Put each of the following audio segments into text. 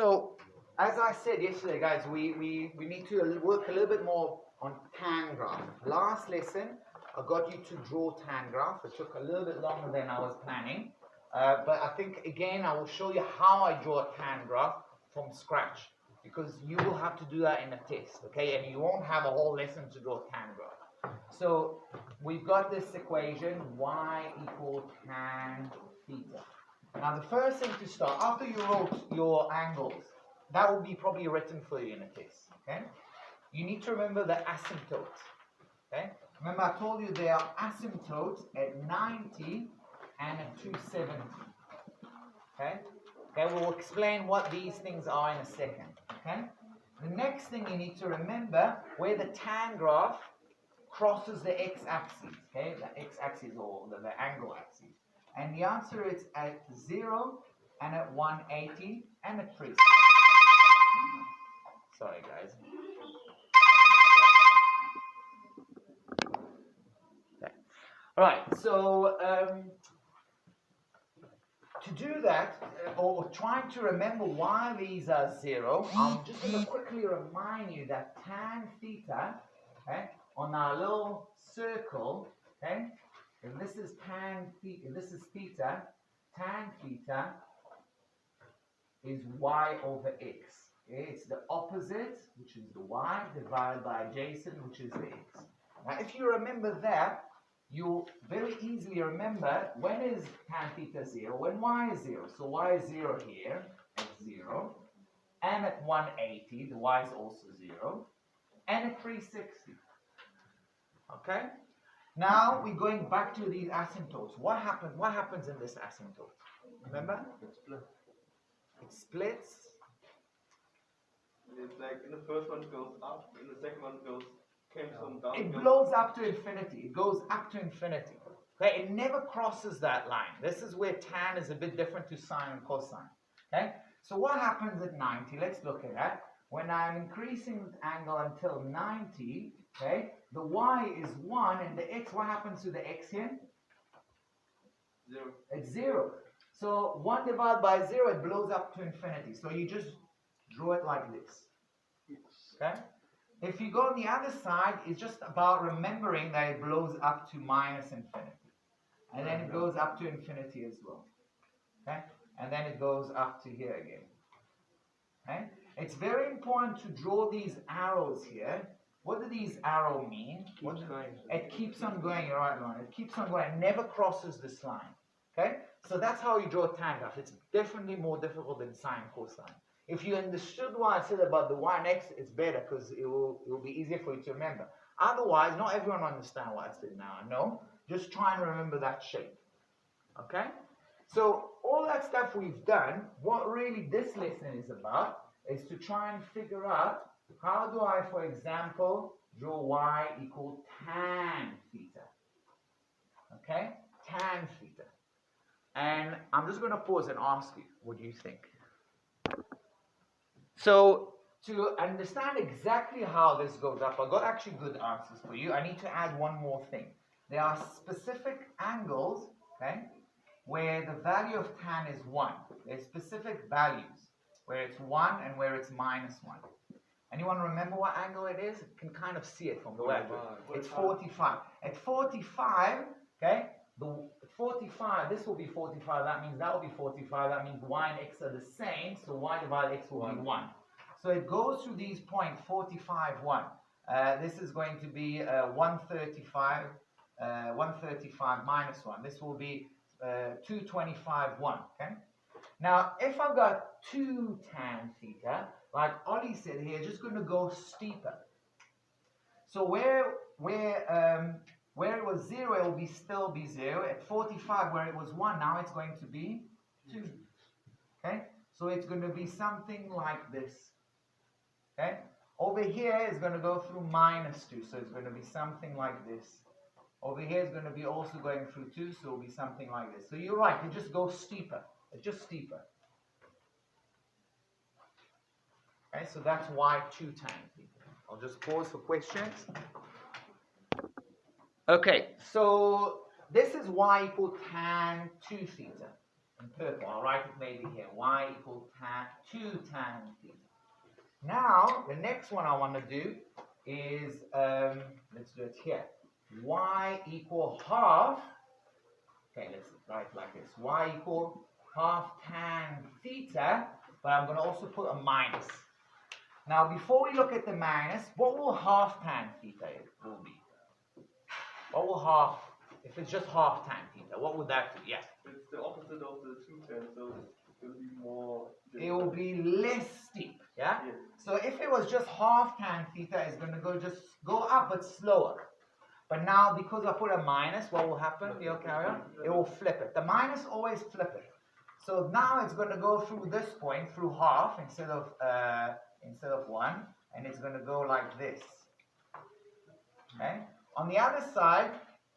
So, as I said yesterday, guys, we need to work a little bit more on tan graph. Last lesson, I got you to draw tan graph. It took a little bit longer than I was planning. But I think, again, I will show you how I draw a tan graph from scratch. Because you will have to do that in a test, okay? And you won't have a whole lesson to draw tan graph. So, we've got this equation, y equals tan theta. Now, the first thing to start, after you wrote your angles, that will be probably written for you in a test, okay? You need to remember the asymptotes, okay? Remember, I told you there are asymptotes at 90 and at 270, okay? Okay, we'll explain what these things are in a second, okay? The next thing you need to remember, where the tan graph crosses the x-axis, okay? The x-axis or the angle axis. And the answer is at 0 and at 180 and at 3. Sorry, guys. Okay. All right, so to do that, or trying to remember why these are 0, I'm just going to quickly remind you that tan theta, okay, on our little circle, okay, if this is tan theta, if this is theta, tan theta is y over x. Okay? It's the opposite, which is the y, divided by adjacent, which is the x. Now, if you remember that, you'll very easily remember when is tan theta 0, when y is 0. So y is 0 here, at 0, and at 180, the y is also 0, and at 360. Okay? Now we're going back to these asymptotes. What happens in this asymptote? Remember? It splits. It's like in the first one goes up, in the second one comes down. It blows up to infinity. It goes up to infinity. Okay? It never crosses that line. This is where tan is a bit different to sine and cosine. Okay? So what happens at 90? Let's look at that. When I'm increasing the angle until 90, okay, the y is 1 and the x, what happens to the x here? 0. It's 0. So 1 divided by 0, it blows up to infinity. So you just draw it like this. Okay? If you go on the other side, it's just about remembering that it blows up to minus infinity. And then it goes up to infinity as well. Okay? And then it goes up to here again. Okay? It's very important to draw these arrows here. What do these arrows mean? It keeps on going, you're right, Lauren. It keeps on going. It never crosses this line. Okay? So that's how you draw a tan graph. It's definitely more difficult than sine and cosine. If you understood what I said about the y and x, it's better because it will be easier for you to remember. Otherwise, not everyone understands what I said now. No? Just try and remember that shape. Okay? So all that stuff we've done, what really this lesson is about is to try and figure out how do I, for example, draw y equal tan theta. Okay? Tan theta. And I'm just going to pause and ask you, what do you think? So, to understand exactly how this goes up, I've got actually good answers for you. I need to add one more thing. There are specific angles, okay, where the value of tan is 1. There's specific values where it's 1 and where it's minus 1. Anyone remember what angle it is? You can kind of see it from the web. It's 45. At 45, okay, 45, this will be 45, that means that will be 45, that means y and x are the same, so y divided x will be 1. So it goes through these points, 45, 1. This is going to be 135 minus 1. This will be 225, 1, okay? Now, if I've got 2 tan theta, like Ollie said here, just going to go steeper. So where it was 0, it will still be 0. At 45, where it was 1, now it's going to be 2. Okay? So it's going to be something like this. Okay? Over here is going to go through minus 2. So it's going to be something like this. Over here is going to be also going through 2. So it will be something like this. So you're right. It just goes steeper. It's just steeper. Okay? So that's why 2 tan theta. I'll just pause for questions. Okay, so this is y equal tan 2 theta. in purple. I'll write it maybe here. Y equals 2 tan theta. Now, the next one I want to do is, let's do it here. Y equal half, okay, let's write it like this. Y equal half tan theta, but I'm going to also put a minus. Now, before we look at the minus, what will half tan theta will be? What will half, if it's just half tan theta, what would that do? Yeah. It's the opposite of the 2 tan, so it will be more. It will be less steep, yeah? Yes. So if it was just half tan theta, it's going to just go up, but slower. But now, because I put a minus, what will happen? You'll carry on? It will flip it. The minus always flip it. So now it's going to go through this point, through half instead of 1, and it's going to go like this. Okay? On the other side,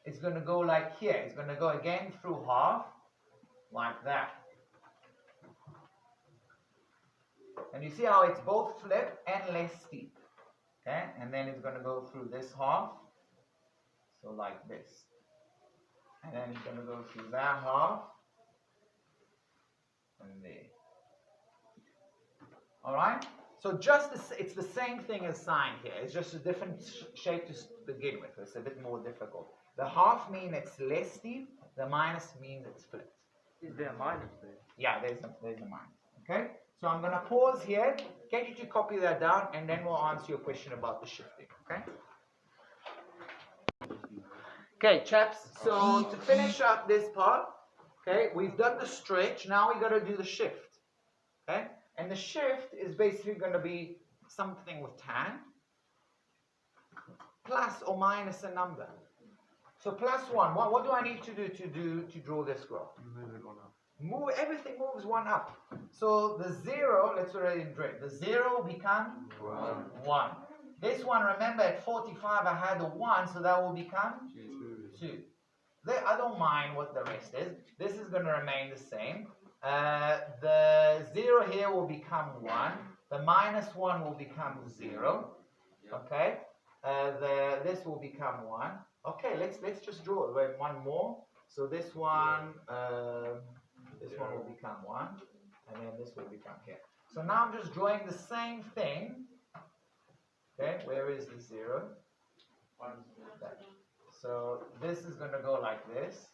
it's going to go like here. It's going to go again through half, like that. And you see how it's both flip and less steep. Okay? And then it's going to go through this half, so like this. And then it's going to go through that half, and there. Alright? So it's the same thing as sine here. It's just a different shape to begin with. It's a bit more difficult. The half means it's less steep. The minus means it's flipped. Is there a minus there? Yeah, there's a minus. Okay? So I'm going to pause here, get you to copy that down, and then we'll answer your question about the shifting. Okay? Okay, chaps. So to finish up this part, okay, we've done the stretch. Now we got to do the shift. Okay? And the shift is basically going to be something with tan plus or minus a number. So plus 1. What do I need to do to draw this graph? Move it on up. Everything moves 1 up. So the 0, let's already draw it. The 0 will become 1. This one, remember at 45 I had a 1, so that will become 2. I don't mind what the rest is. This is going to remain the same. The 0 here will become 1. The minus 1 will become 0. Okay. This will become 1. Okay, let's just draw it. Wait, one more. So this one will become 1, and then this will become here. So now I'm just drawing the same thing. Okay, where is the 0? There. So this is going to go like this.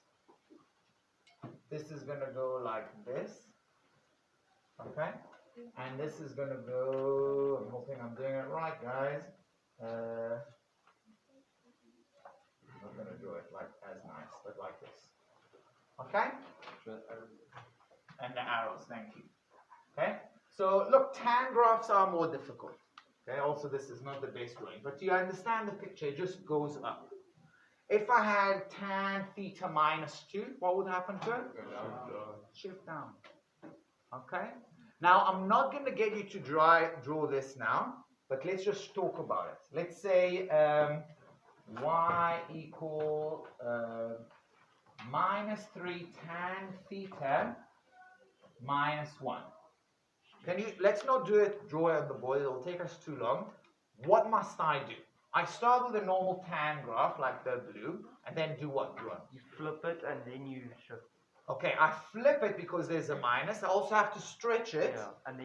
This is going to go like this. Okay, and this is going to go. I'm hoping I'm doing it right, guys. I'm not going to draw it like as nice, but like this. Okay? And the arrows, thank you. Okay? So look, tan graphs are more difficult. Okay? Also, this is not the best drawing, but you understand the picture, it just goes up. If I had tan theta minus 2, what would happen to it? Shift down. Okay? Now, I'm not going to get you to draw this now, but let's just talk about it. Let's say y equal minus 3 tan theta minus 1. Let's not draw it on the board, it'll take us too long. What must I do? I start with a normal tan graph, like the blue, and then do what? You flip it and then you shift. Okay, I flip it because there's a minus. I also have to stretch it. Yeah, and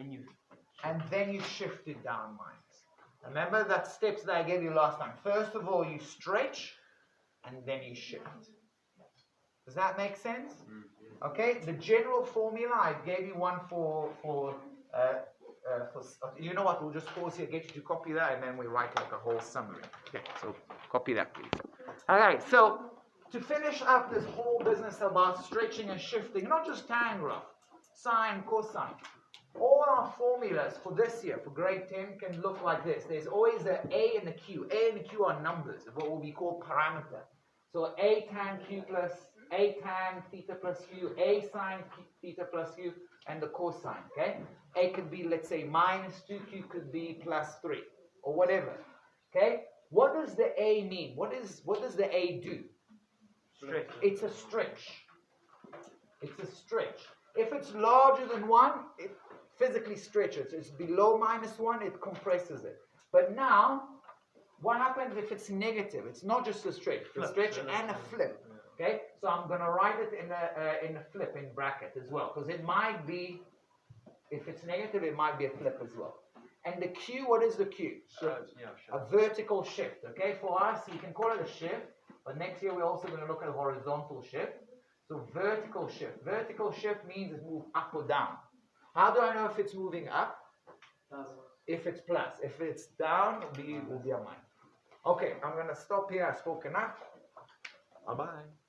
then you shift it down minus. Remember that steps that I gave you last time. First of all, you stretch, and then you shift. Does that make sense? Okay, the general formula, I gave you one for you know what, we'll just pause here, get you to copy that, and then we write like a whole summary. Okay, so copy that, please. Okay, so to finish up this whole business about stretching and shifting, not just tan graph, sine, cosine, all our formulas for this year, for grade 10, can look like this. There's always the A and the Q. A and the Q are numbers, what will be called parameter. So A tan Q plus, A tan theta plus Q, A sine theta plus Q, and the cosine, okay? A could be, let's say, minus 2, Q could be plus 3, or whatever, okay? What does the A mean? What does the A do? stretch. It's a stretch. It's a stretch. If it's larger than 1, it physically stretches. It's below minus 1, it compresses it. But now, what happens if it's negative? It's not just a stretch. It's a stretch and a flip. Okay, so I'm going to write it in a flip, in bracket as well, because it might be, if it's negative, it might be a flip as well. And the Q, what is the Q? A vertical shift. Okay, for us, you can call it a shift, but next year we're also going to look at a horizontal shift. So vertical shift. Vertical shift means it moves up or down. How do I know if it's moving up? If it's plus. If it's down, it will be a minus. Okay, I'm going to stop here. I spoke enough. Bye-bye.